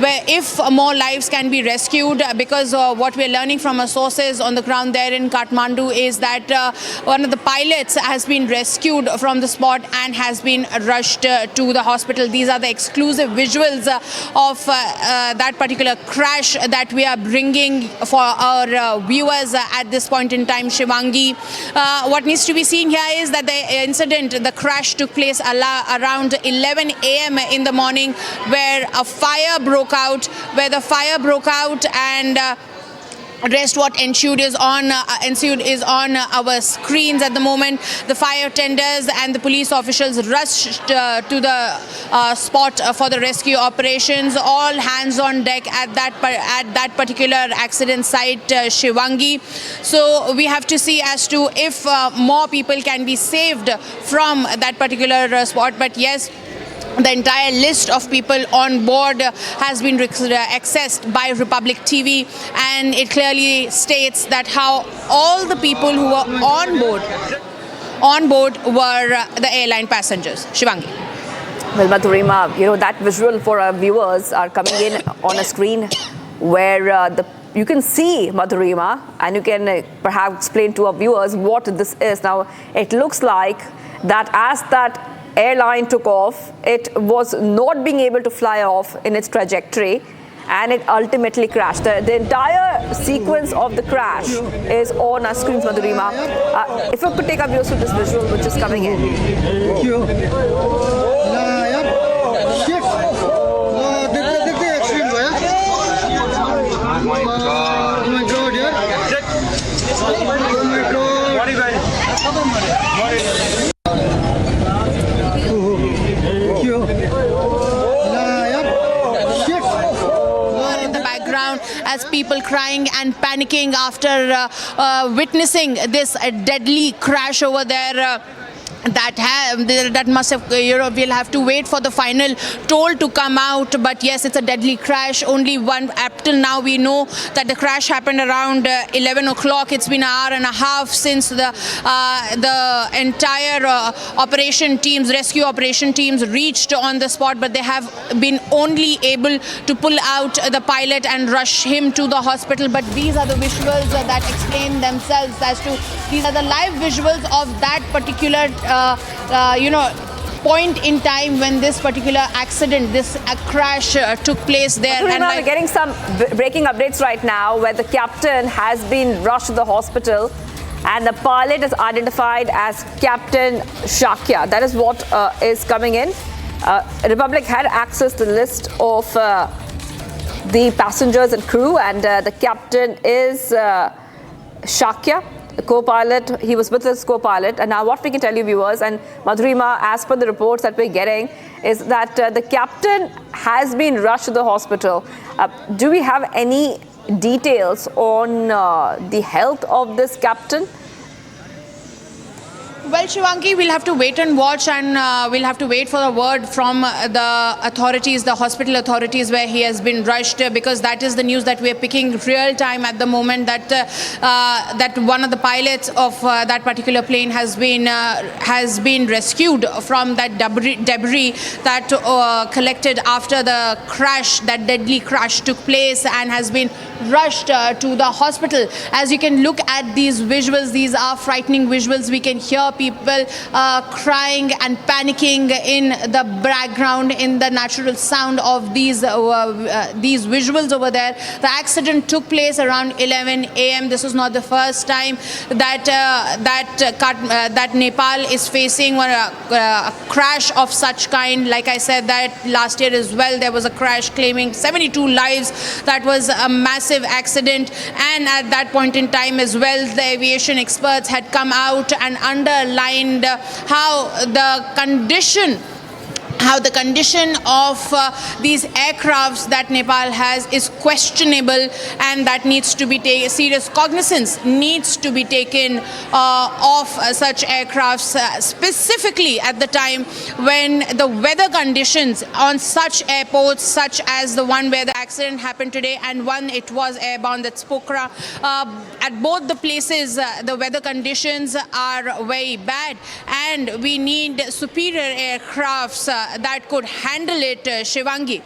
where if more lives can be rescued, because what we're learning from our sources on the ground there in Kathmandu is that one of the pilots has been rescued from the spot and has been rushed to the hospital. These are the exclusive visuals of that particular crash that we are bringing for our viewers at this point in time, Shivangi. What needs to be seen here is that the incident, the crash took place around 11 a.m. in the morning, where a fire broke out, and rest what ensued is on our screens at the moment. The fire tenders and the police officials rushed to the spot for the rescue operations. All hands on deck at that particular accident site, Shivangi. So we have to see as to if more people can be saved from that particular spot. But yes, the entire list of people on board has been accessed by Republic TV, and it clearly states that how all the people who were on board were the airline passengers. Shivangi. Well, Madhurima, that visual for our viewers are coming in on a screen where you can see, Madhurima, and you can perhaps explain to our viewers what this is. Now, it looks like that as that airline took off, it was not being able to fly off in its trajectory, and it ultimately crashed. The entire sequence of the crash is on our screens, Madhurima. If you could take our viewers to this visual which is coming in. As people crying and panicking after witnessing this deadly crash over there. That must have, we'll have to wait for the final toll to come out. But yes, it's a deadly crash. Only one, up till now we know that the crash happened around 11 o'clock. It's been an hour and a half since the entire rescue operation teams reached on the spot, but they have been only able to pull out the pilot and rush him to the hospital. But these are the visuals that explain themselves as to, these are the live visuals of that particular point in time when this particular accident, this crash took place there. And we're getting some breaking updates right now where the captain has been rushed to the hospital and the pilot is identified as Captain Shakya. That is what is coming in. Republic had access to the list of the passengers and crew, and the captain is Shakya. The co-pilot, he was with his co-pilot. And now what we can tell you, viewers, and Madhurima, as per the reports that we're getting, is that the captain has been rushed to the hospital. Do we have any details on the health of this captain? Well, Shivangi, we'll have to wait and watch, and we'll have to wait for the word from the authorities, the hospital authorities, where he has been rushed, because that is the news that we are picking real time at the moment, that that one of the pilots of that particular plane has been rescued from that debris that collected after the crash, that deadly crash took place, and has been rushed to the hospital. As you can look at these visuals, these are frightening visuals. We can hear people crying and panicking in the background, in the natural sound of these visuals over there. The accident took place around 11 a.m. This is not the first time that Nepal is facing a crash of such kind. Like I said, that last year as well there was a crash claiming 72 lives. That was a massive accident, and at that point in time as well, the aviation experts had come out and underlined how the condition of these aircrafts that Nepal has is questionable, and that needs to be taken, serious cognizance needs to be taken of such aircrafts, specifically at the time when the weather conditions on such airports, such as the one where the accident happened today and one it was airborne, that's Pokhara. At both the places, the weather conditions are very bad, and we need superior aircrafts that could handle it, Shivangi.